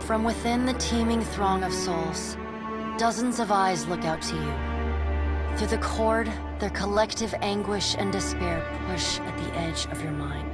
From within the teeming throng of souls, dozens of eyes look out to you. Through the cord, their collective anguish and despair push at the edge of your mind.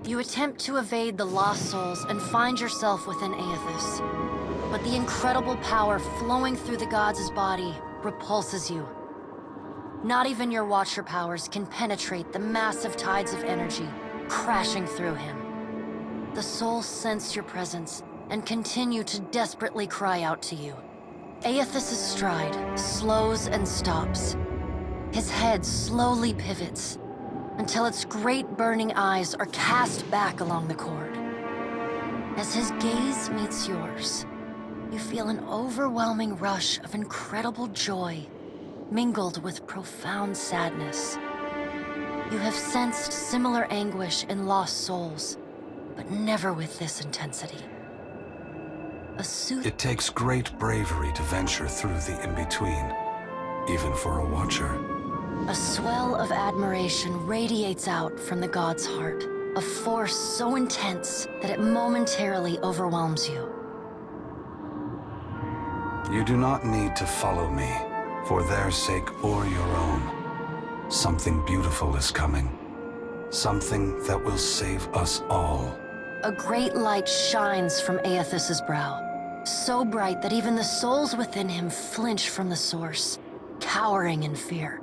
You attempt to evade the lost souls and find yourself within Aethys. But the incredible power flowing through the god's body repulses you. Not even your Watcher powers can penetrate the massive tides of energy crashing through him. The souls sense your presence and continue to desperately cry out to you. Aethys' stride slows and stops. His head slowly pivots, until its great burning eyes are cast back along the cord. As his gaze meets yours, you feel an overwhelming rush of incredible joy, mingled with profound sadness. You have sensed similar anguish in lost souls, but never with this intensity. It takes great bravery to venture through the in-between, even for a Watcher. A swell of admiration radiates out from the god's heart, a force so intense that it momentarily overwhelms you. You do not need to follow me, for their sake or your own. Something beautiful is coming. Something that will save us all. A great light shines from Aethys' brow, so bright that even the souls within him flinch from the source, cowering in fear.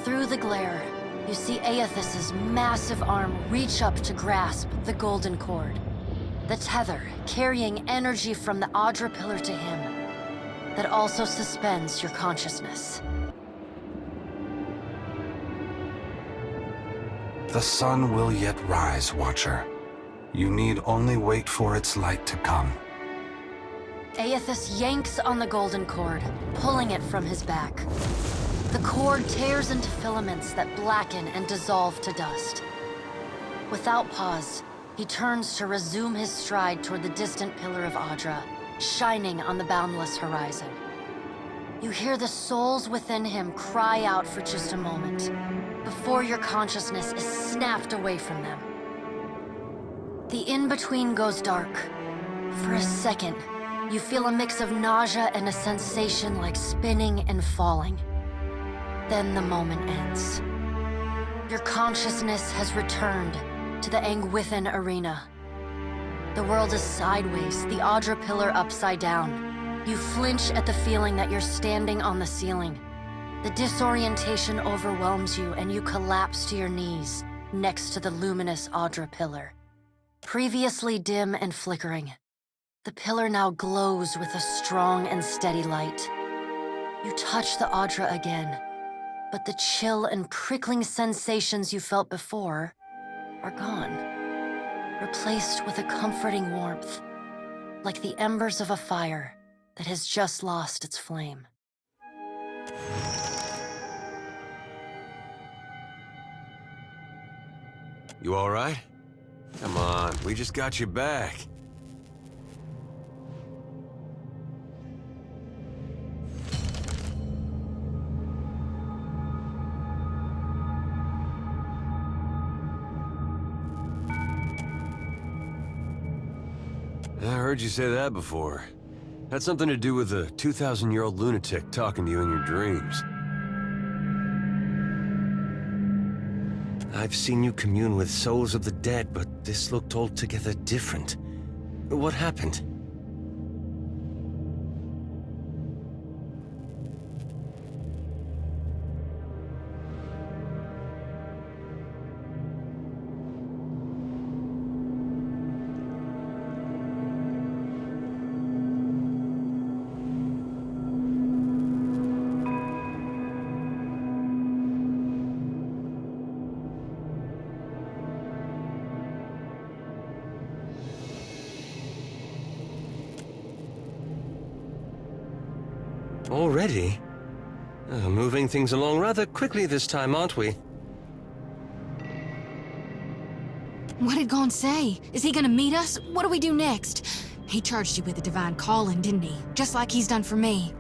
Through the glare, you see Aethys' massive arm reach up to grasp the golden cord. The tether carrying energy from the Audra pillar to him that also suspends your consciousness. The sun will yet rise, Watcher. You need only wait for its light to come. Aethys yanks on the golden cord, pulling it from his back. The cord tears into filaments that blacken and dissolve to dust. Without pause, he turns to resume his stride toward the distant pillar of Audra, shining on the boundless horizon. You hear the souls within him cry out for just a moment, before your consciousness is snapped away from them. The in-between goes dark. For a second, you feel a mix of nausea and a sensation like spinning and falling. Then the moment ends. Your consciousness has returned to the Angwithan arena. The world is sideways, the Audra pillar upside down. You flinch at the feeling that you're standing on the ceiling. The disorientation overwhelms you and you collapse to your knees next to the luminous Audra pillar. Previously dim and flickering, the pillar now glows with a strong and steady light. You touch the Audra again, but the chill and prickling sensations you felt before are gone, replaced with a comforting warmth, like the embers of a fire that has just lost its flame. You all right? Come on, we just got you back. I heard you say that before. Had something to do with a 2,000-year-old lunatic talking to you in your dreams. I've seen you commune with souls of the dead, but this looked altogether different. What happened? Already? Moving things along rather quickly this time, aren't we? What did Gon say? Is he gonna meet us? What do we do next? He charged you with a divine calling, didn't he? Just like he's done for me.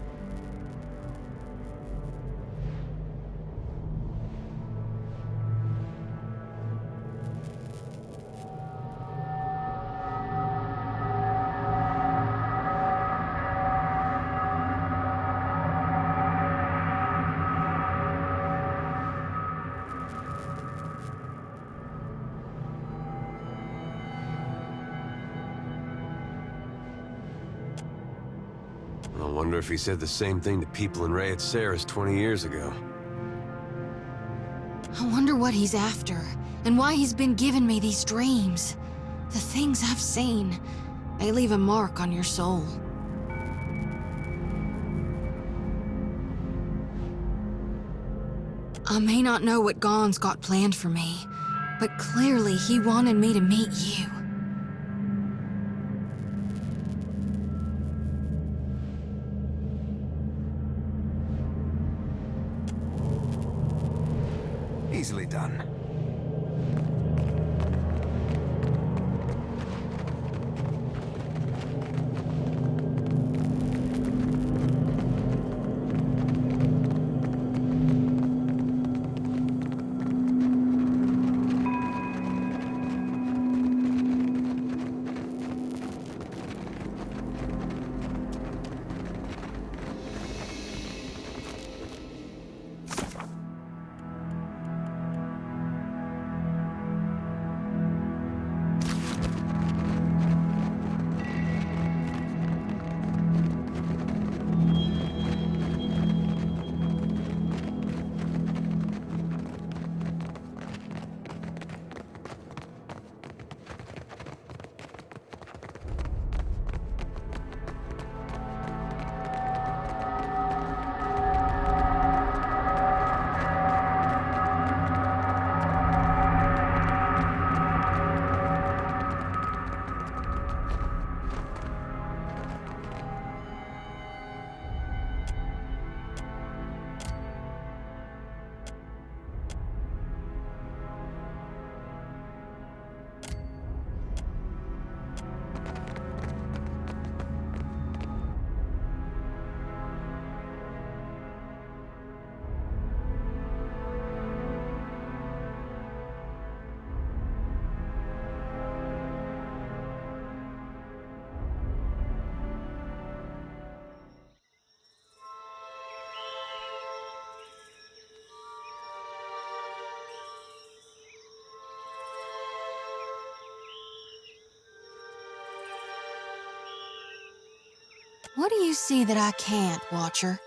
I wonder if he said the same thing to people in Ray at Sarah's 20 years ago. I wonder what he's after, and why he's been giving me these dreams. The things I've seen, they leave a mark on your soul. I may not know what Gon's got planned for me, but clearly he wanted me to meet you. Easily done. What do you see that I can't, Watcher?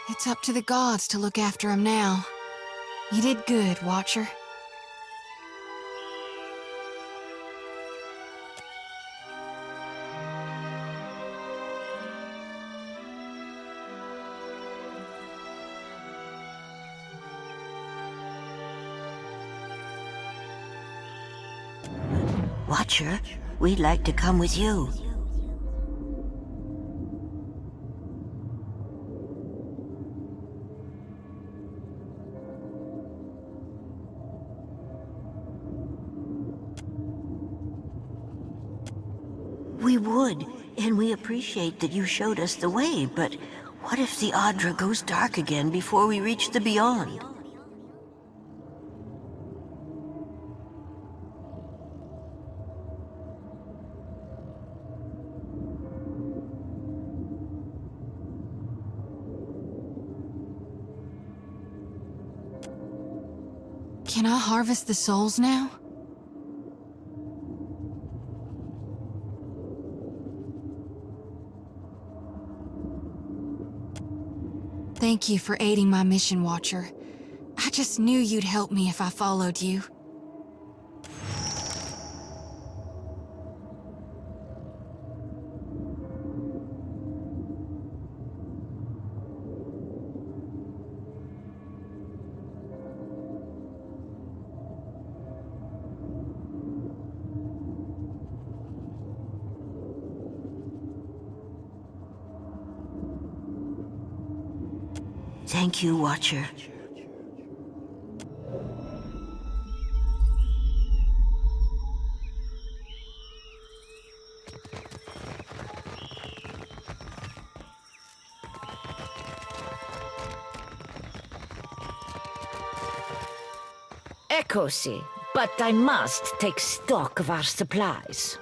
It's up to the gods to look after him now. You did good, Watcher. Watcher, we'd like to come with you. We would, and we appreciate that you showed us the way, but what if the Audra goes dark again before we reach the Beyond? Can I harvest the souls now? Thank you for aiding my mission, Watcher. I just knew you'd help me if I followed you. Thank you, Watcher. Echosi, but I must take stock of our supplies.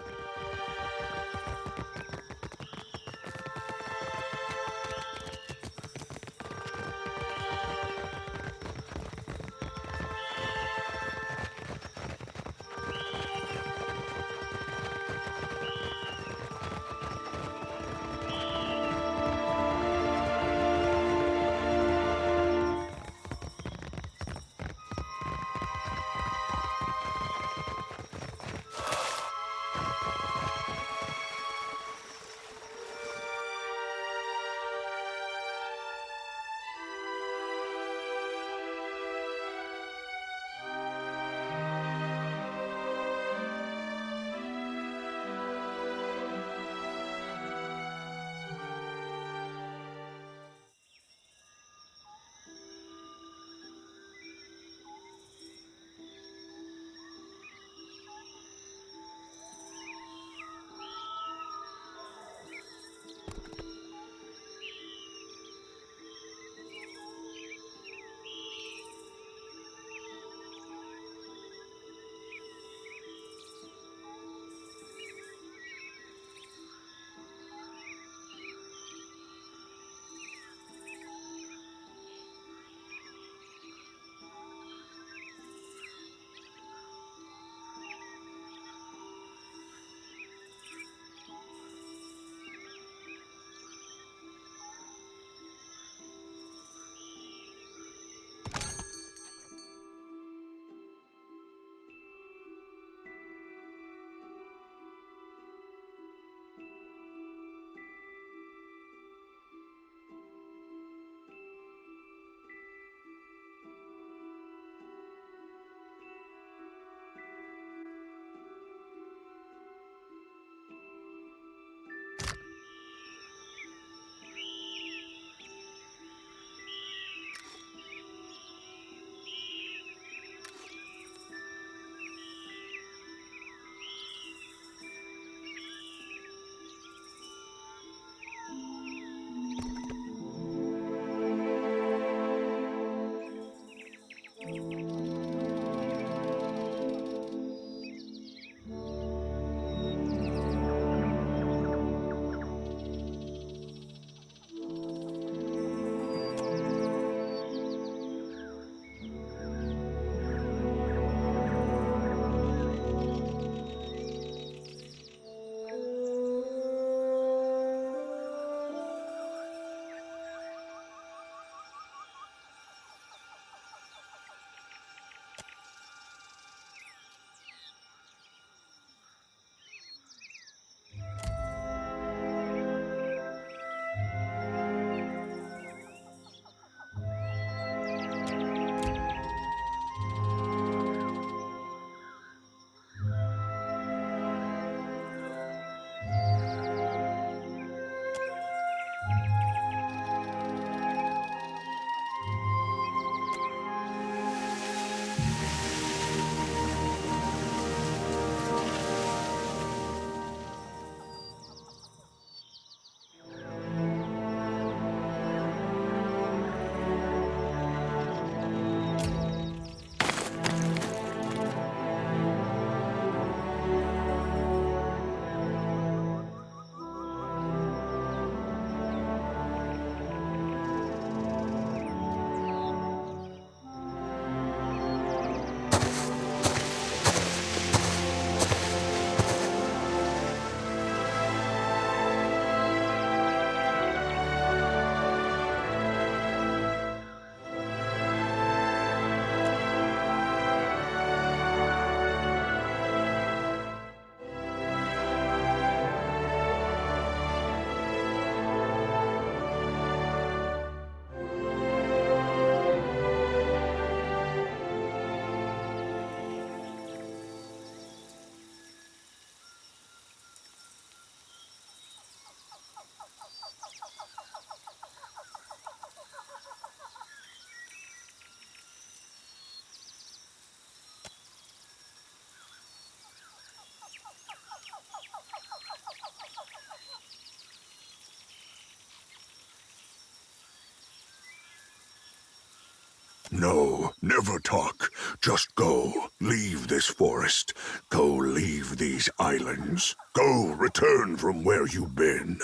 No, never talk. Just go. Leave this forest. Go leave these islands. Go return from where you've been.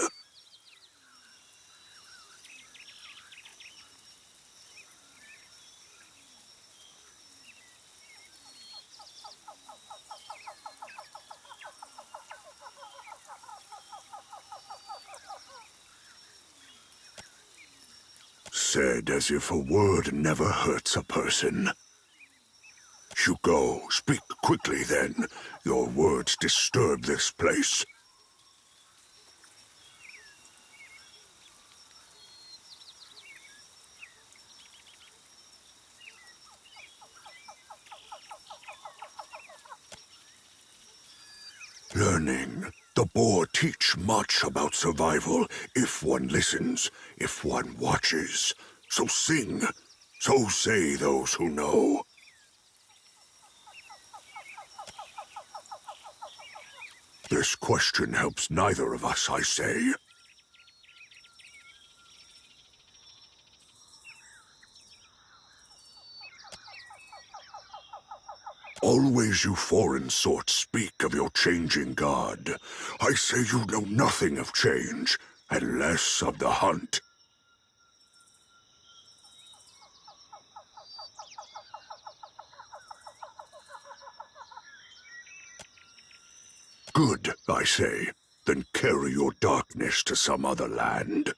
Said as if a word never hurts a person. You go. Speak quickly, then. Your words disturb this place. Learning. The boar teach much about survival if one listens, if one watches. So sing. So say those who know. This question helps neither of us, I say. Always you foreign sorts speak of your changing god. I say you know nothing of change, and less of the hunt. Good, I say. Then carry your darkness to some other land.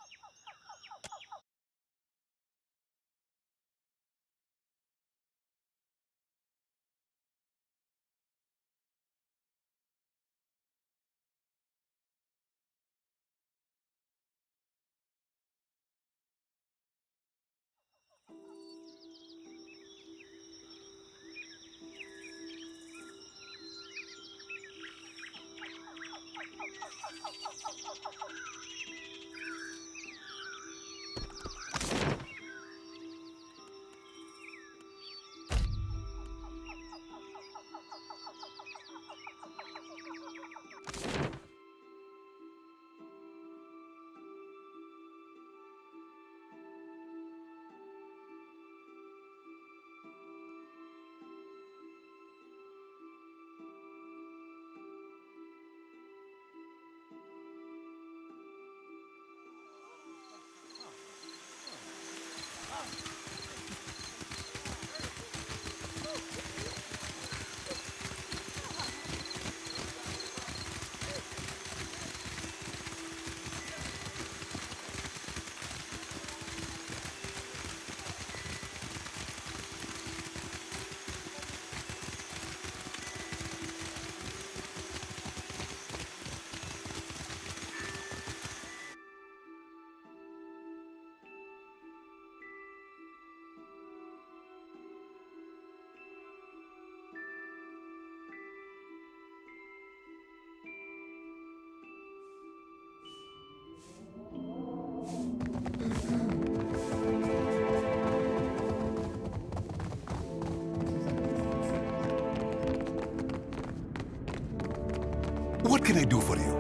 What can I do for you?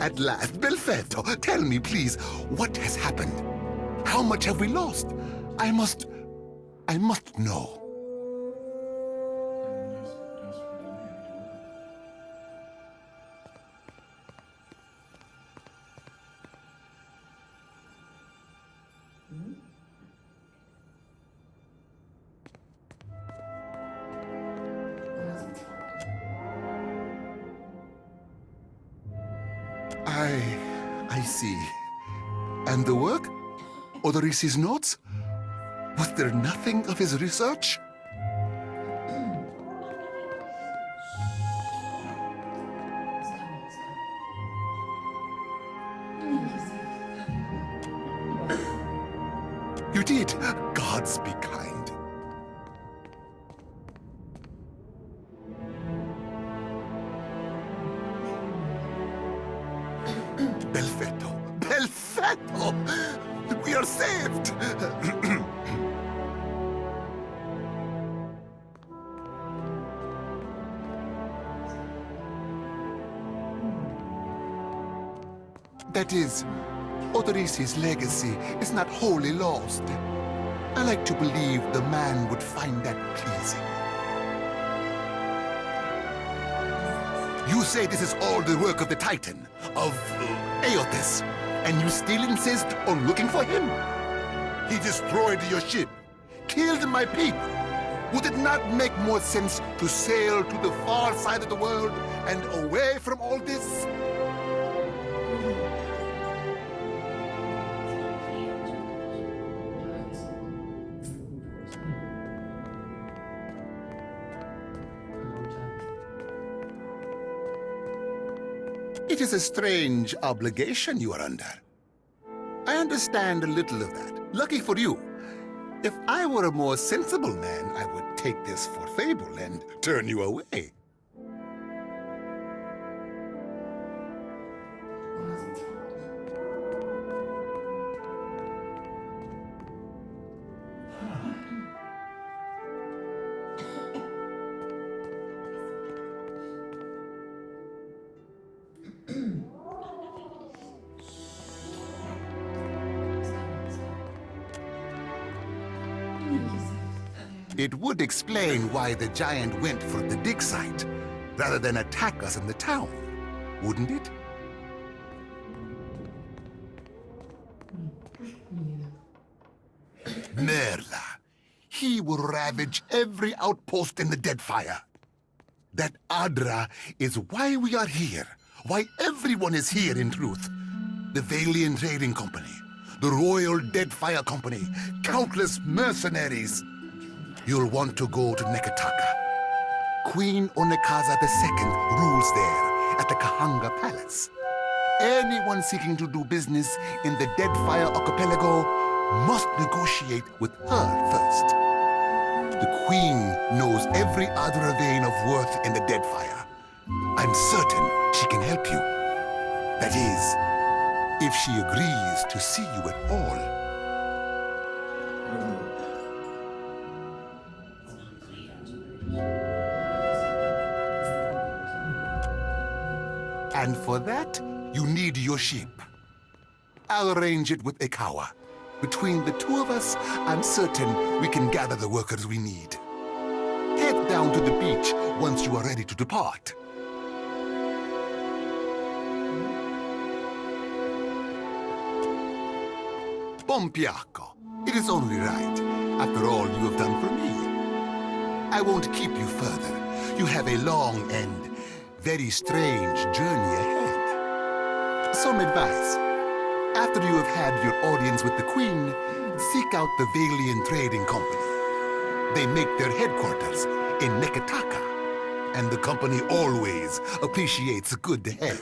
At last, Belfetto, tell me, please, what has happened? How much have we lost? I must know. I see. And the work? Odoris's notes? Was there nothing of his research? You did. Gods be kind. Belfetto! Belfetto! We are saved! That is, Odorisi's legacy is not wholly lost. I like to believe the man would find that pleasing. You say this is all the work of the Titan, of Aothis, and you still insist on looking for him? He destroyed your ship, killed my people. Would it not make more sense to sail to the far side of the world and away from all this? It is a strange obligation you are under. I understand a little of that. Lucky for you. If I were a more sensible man, I would take this for fable and turn you away. It would explain why the giant went for the dig site, rather than attack us in the town, wouldn't it? Merla. He will ravage every outpost in the Deadfire. That Adra is why we are here, why everyone is here in truth. The Valiant Trading Company, the Royal Deadfire Company, countless mercenaries. You'll want to go to Neketaka. Queen Onekaza II rules there at the Kahanga Palace. Anyone seeking to do business in the Deadfire Archipelago must negotiate with her first. The Queen knows every other vein of worth in the Deadfire. I'm certain she can help you. That is, if she agrees to see you at all. And for that, you need your ship. I'll arrange it with Ikawa. Between the two of us, I'm certain we can gather the workers we need. Head down to the beach once you are ready to depart. Pompiaco, it is only right, after all you have done for me. I won't keep you further. You have a long and very strange journey ahead. Some advice. After you have had your audience with the Queen, seek out the Valiant Trading Company. They make their headquarters in Neketaka, and the company always appreciates a good help.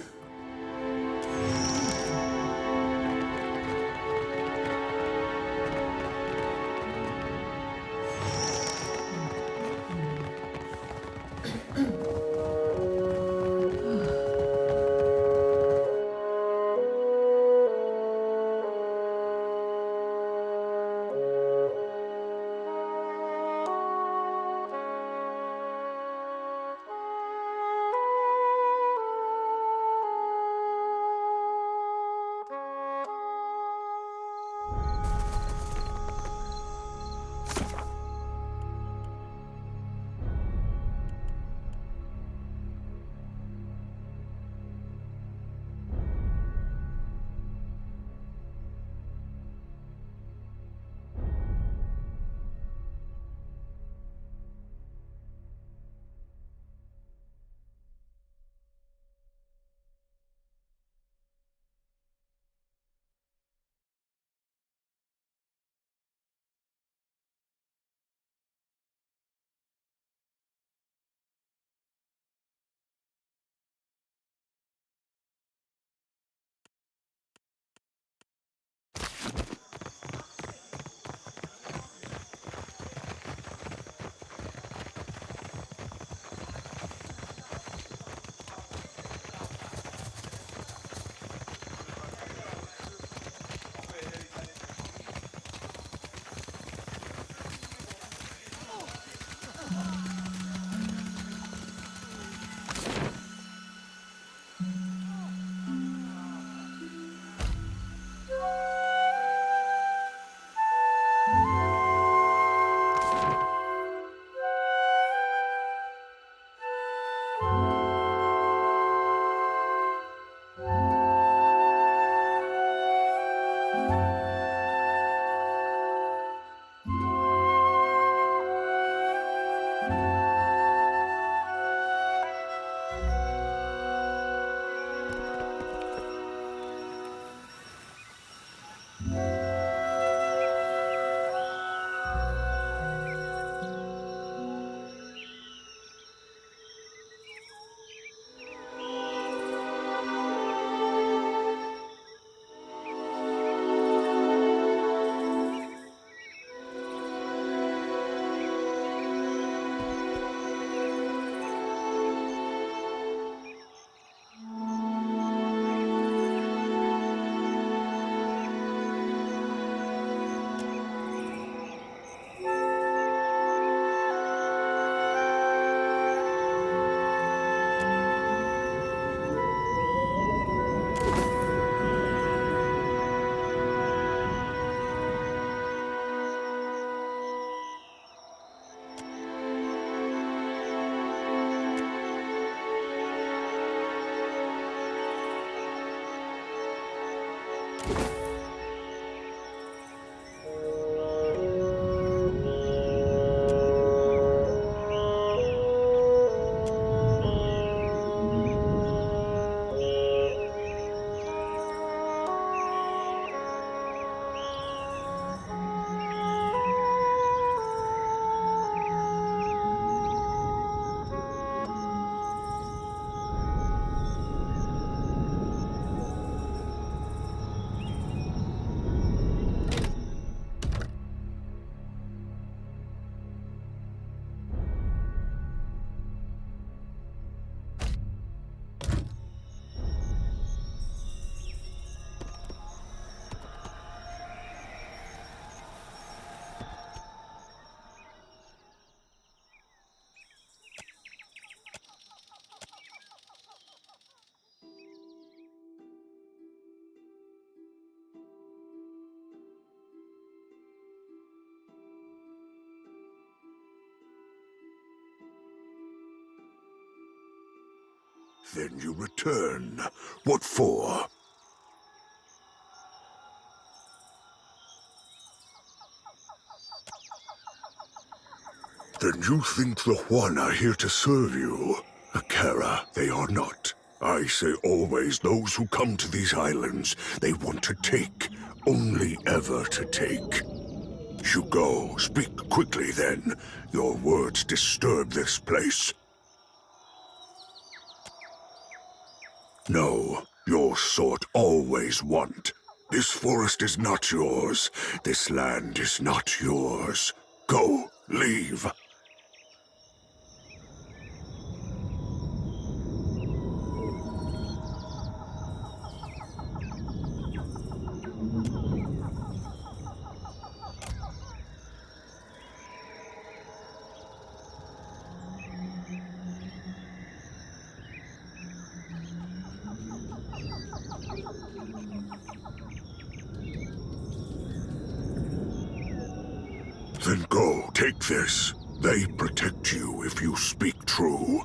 Then you return. What for? Then you think the Juan are here to serve you? Akara, they are not. I say always those who come to these islands, they want to take. Only ever to take. You go. Speak quickly then. Your words disturb this place. No, your sort always want. This forest is not yours. This land is not yours. Go, leave. Then go, take this. They protect you if you speak true.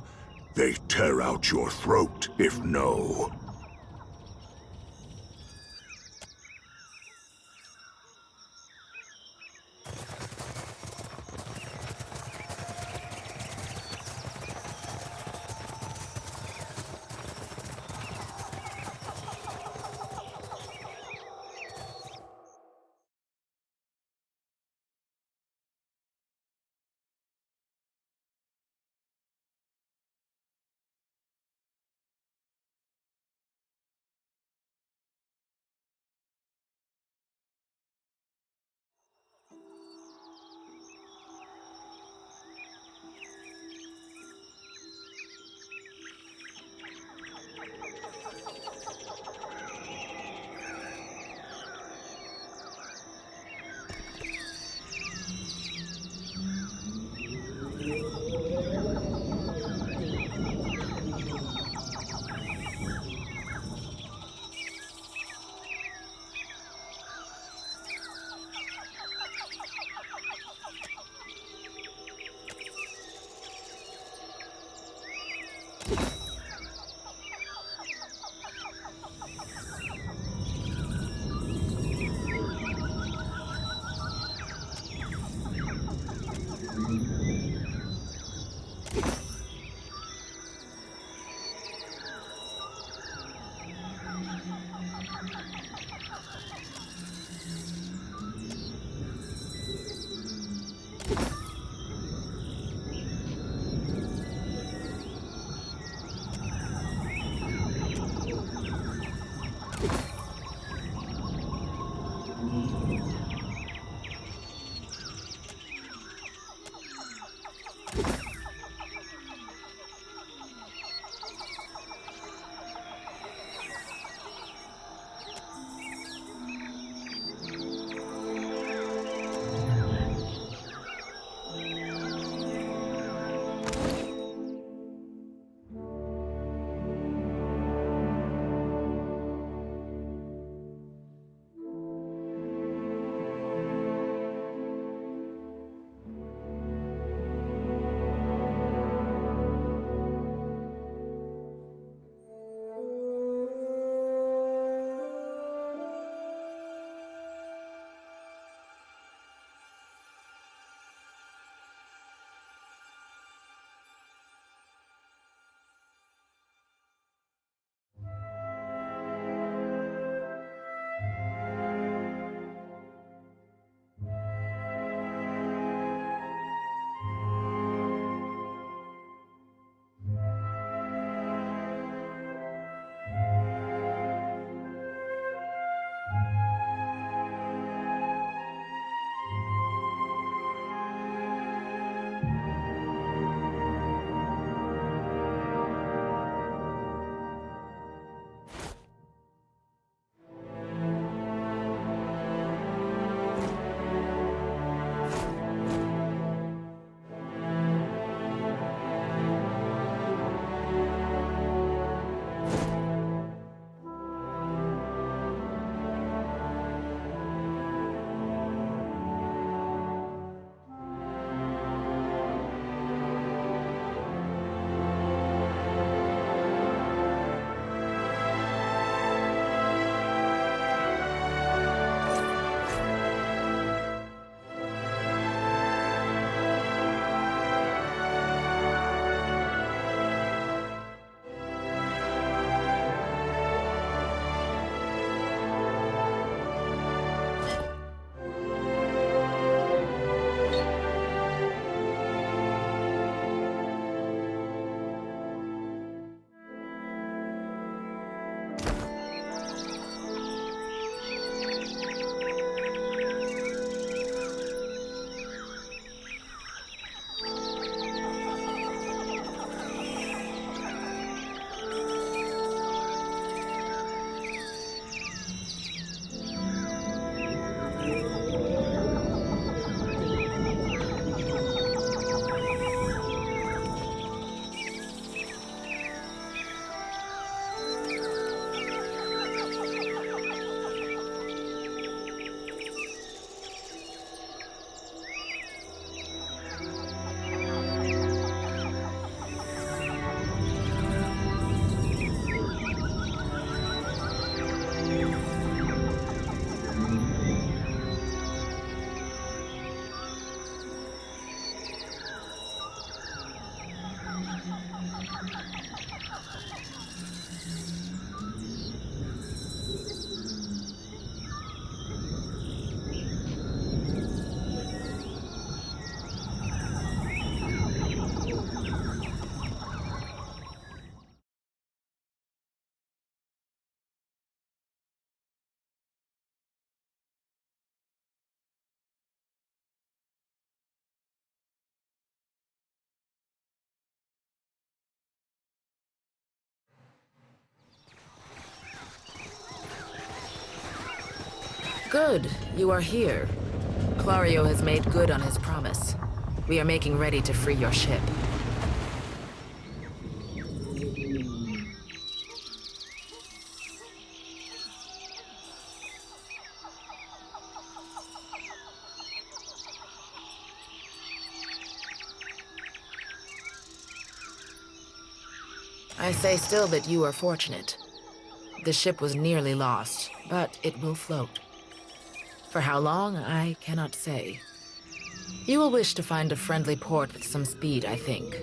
They tear out your throat if no. Good, you are here. Clario has made good on his promise. We are making ready to free your ship. I say still that you are fortunate. The ship was nearly lost, but it will float. For how long, I cannot say. You will wish to find a friendly port with some speed, I think.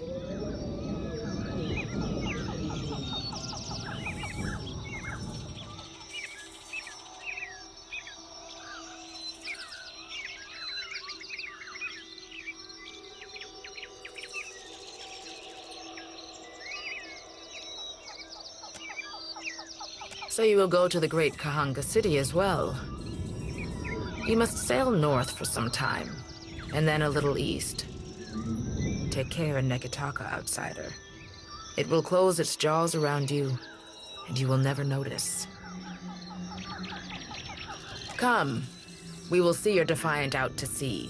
So you will go to the Great Kahanga City as well. You must sail north for some time, and then a little east. Take care in Nekitaka, outsider. It will close its jaws around you, and you will never notice. Come, we will see your Defiant out to sea.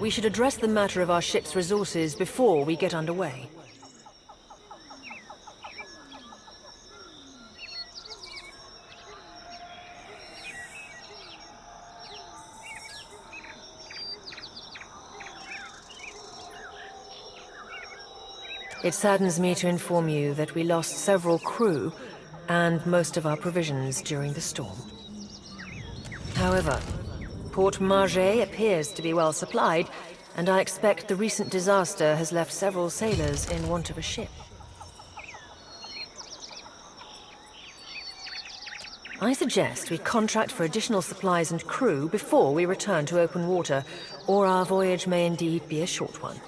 We should address the matter of our ship's resources before we get underway. It saddens me to inform you that we lost several crew and most of our provisions during the storm. However, Port Margé appears to be well supplied, and I expect the recent disaster has left several sailors in want of a ship. I suggest we contract for additional supplies and crew before we return to open water, or our voyage may indeed be a short one.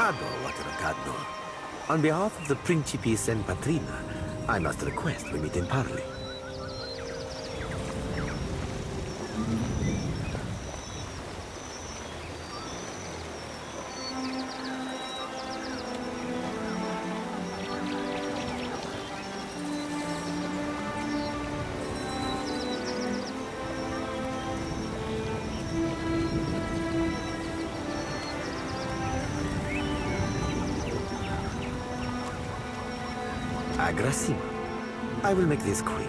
Vado, Watercado. On behalf of the Principes and Patrina, I must request we meet in parley. Agrasima. I will make this quick.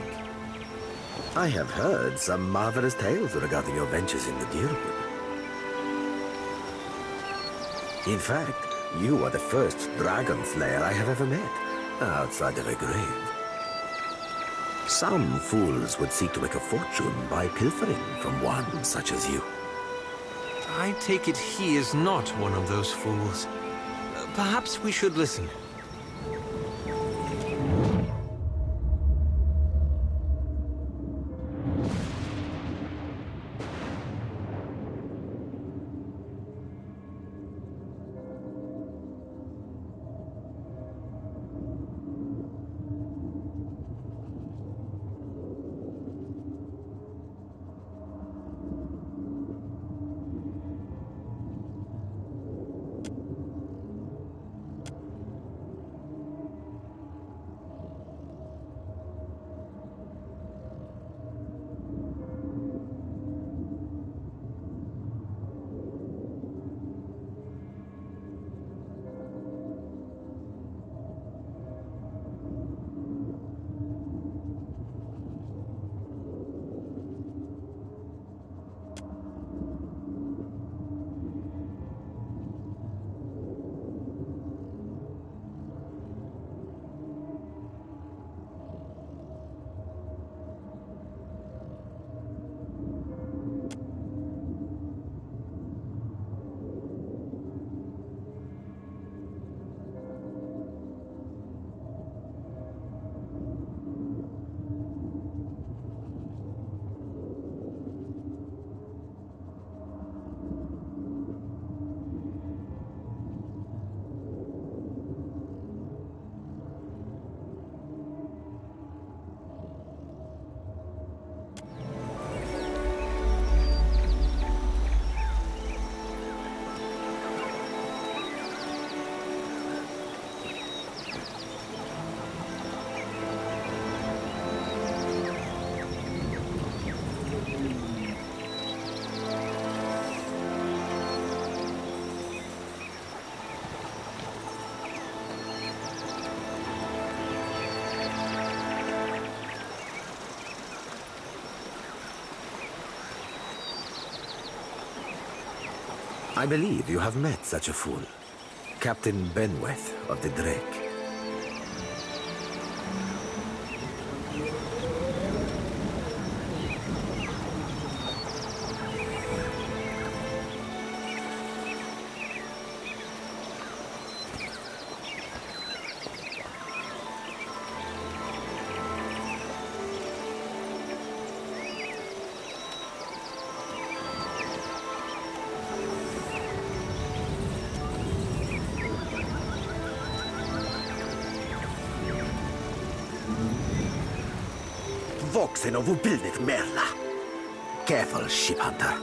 I have heard some marvelous tales regarding your ventures in the Deerwood. In fact, you are the first dragon slayer I have ever met, outside of a grave. Some fools would seek to make a fortune by pilfering from one such as you. I take it he is not one of those fools. Perhaps we should listen. I believe you have met such a fool. Captain Benweth of the Drake. Voxen of Ubilnit Merla. Careful, ship hunter.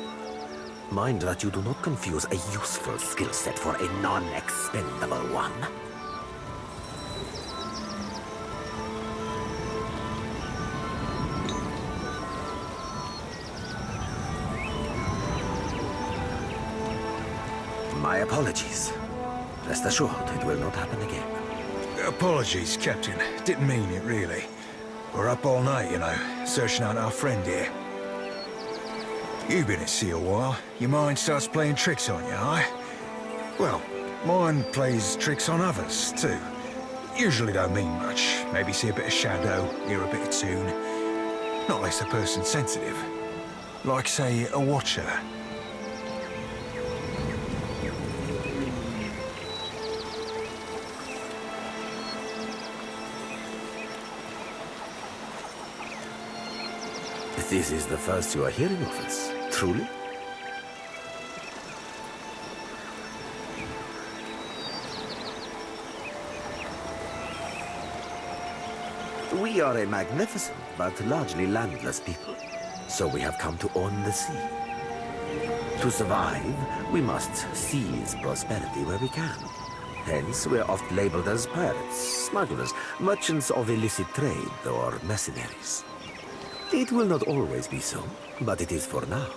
Mind that you do not confuse a useful skill set for a non-expendable one. My apologies. Rest assured, it will not happen again. Apologies, Captain. Didn't mean it, really. We're up all night, you know, searching out our friend here. You've been at sea a while. Your mind starts playing tricks on you, eh? Well, mine plays tricks on others, too. Usually don't mean much. Maybe see a bit of shadow, hear a bit of tune. Not unless the person's sensitive. Like, say, a watcher. This is the first you are hearing of us, truly? We are a magnificent but largely landless people, so we have come to own the sea. To survive, we must seize prosperity where we can. Hence, we're oft labeled as pirates, smugglers, merchants of illicit trade, or mercenaries. It will not always be so, but it is for now.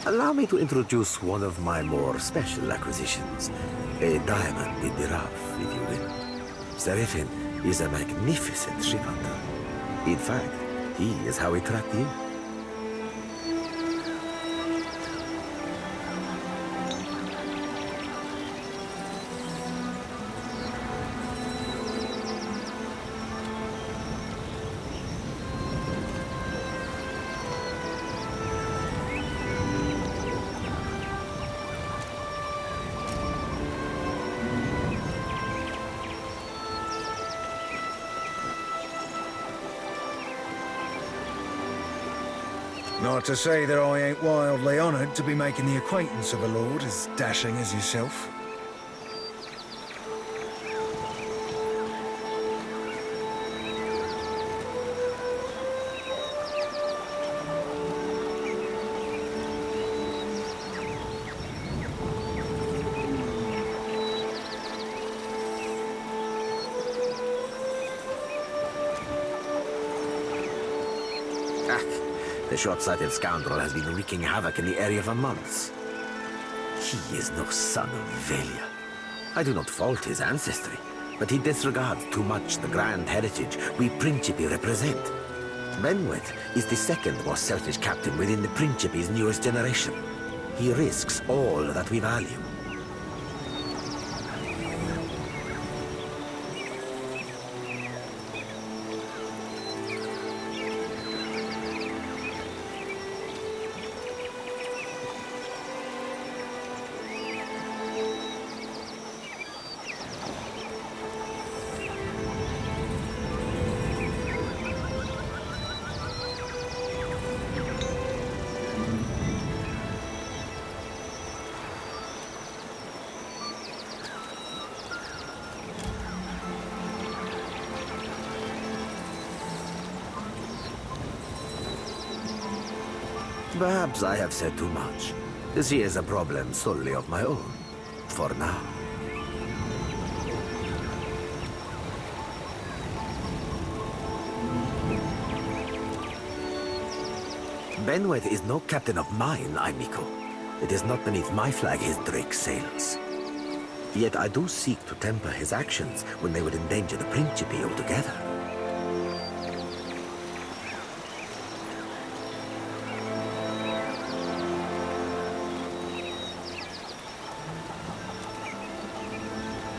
Allow me to introduce one of my more special acquisitions. A diamond in the rough, if you will. Seraphin is a magnificent ship hunter. In fact, he is how we tracked you. Not to say that I ain't wildly honored to be making the acquaintance of a lord as dashing as yourself. The short-sighted scoundrel has been wreaking havoc in the area for months. He is no son of Velia. I do not fault his ancestry, but he disregards too much the grand heritage we Principi represent. Benwet is the second most selfish captain within the Principi's newest generation. He risks all that we value. Perhaps I have said too much. This is a problem solely of my own. For now. Benwet is no captain of mine, Aimiko. It is not beneath my flag his drake sails. Yet I do seek to temper his actions when they would endanger the Principi altogether.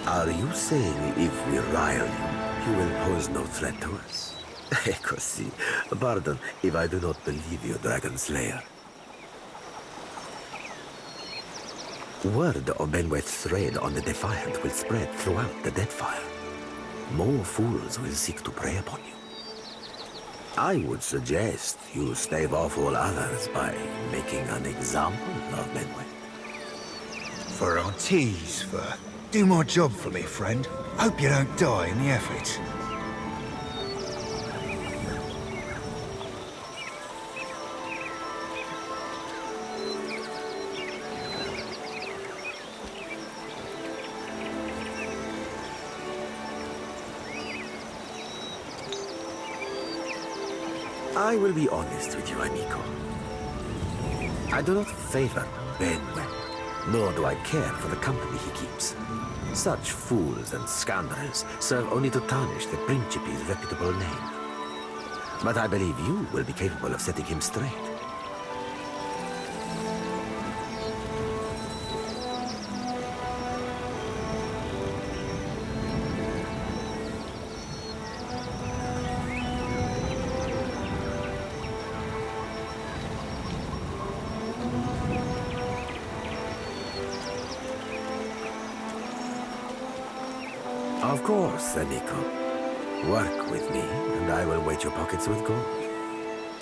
Are you saying if we rile you, you will pose no threat to us? Così. Pardon if I do not believe you, Dragon Slayer. Word of Benweth's raid on the Defiant will spread throughout the Deadfire. More fools will seek to prey upon you. I would suggest you stave off all others by making an example of Benweth. For our tease, do my job for me, friend. Hope you don't die in the effort. I will be honest with you, Aimiko. I do not favor Benweth, nor do I care for the company he keeps. Such fools and scoundrels serve only to tarnish the Principi's reputable name. But I believe you will be capable of setting him straight. Of course, Aimiko. Work with me, and I will weight your pockets with gold.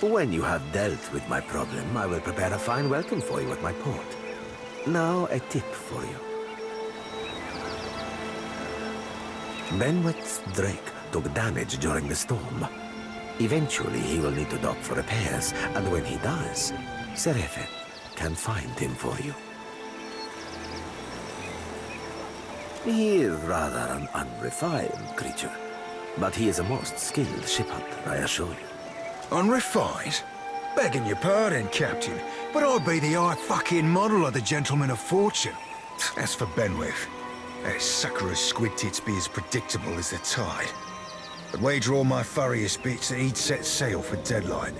When you have dealt with my problem, I will prepare a fine welcome for you at my port. Now, a tip for you. Benwick's Drake took damage during the storm. Eventually, he will need to dock for repairs, and when he does, Seraphin can find him for you. He is rather an unrefined creature, but he is a most skilled ship hunter, I assure you. Unrefined? Begging your pardon, Captain, but I'd be the fucking model of the gentleman of fortune. As for Benwick, that sucker of squid tits be as predictable as the tide. I'd wager all my furriest bits that he'd set sail for Deadlight.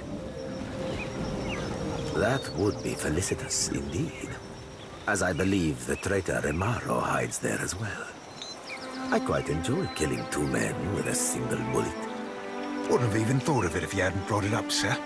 That would be felicitous indeed, as I believe the traitor Remaro hides there as well. I quite enjoy killing 2 men with a single bullet. Wouldn't have even thought of it if you hadn't brought it up, sir.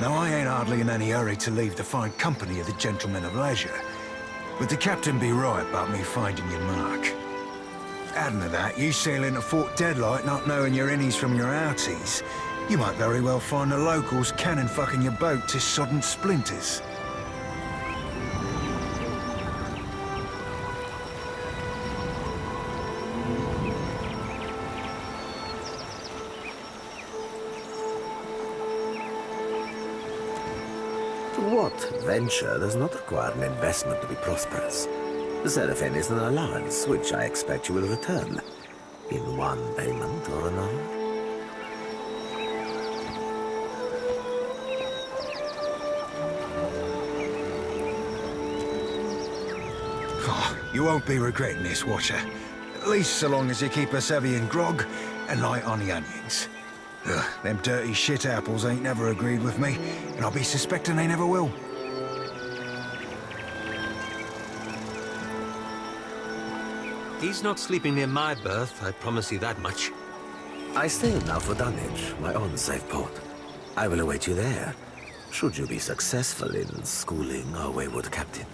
Now, I ain't hardly in any hurry to leave the fine company of the gentlemen of leisure, but the captain be right about me finding your mark. Adding to that, you sail into Fort Deadlight not knowing your innies from your outies, you might very well find the locals cannon fucking your boat to sodden splinters. What venture does not require an investment to be prosperous? The Seraphin is an allowance, which I expect you will return, in one payment or another. Oh, you won't be regretting this, Watcher. At least so long as you keep us heavy in grog and light on the onions. Ugh, them dirty shit apples ain't never agreed with me, and I'll be suspecting they never will. He's not sleeping near my berth, I promise you that much. I sail now for Dunwich, my own safe port. I will await you there, should you be successful in schooling our wayward captain.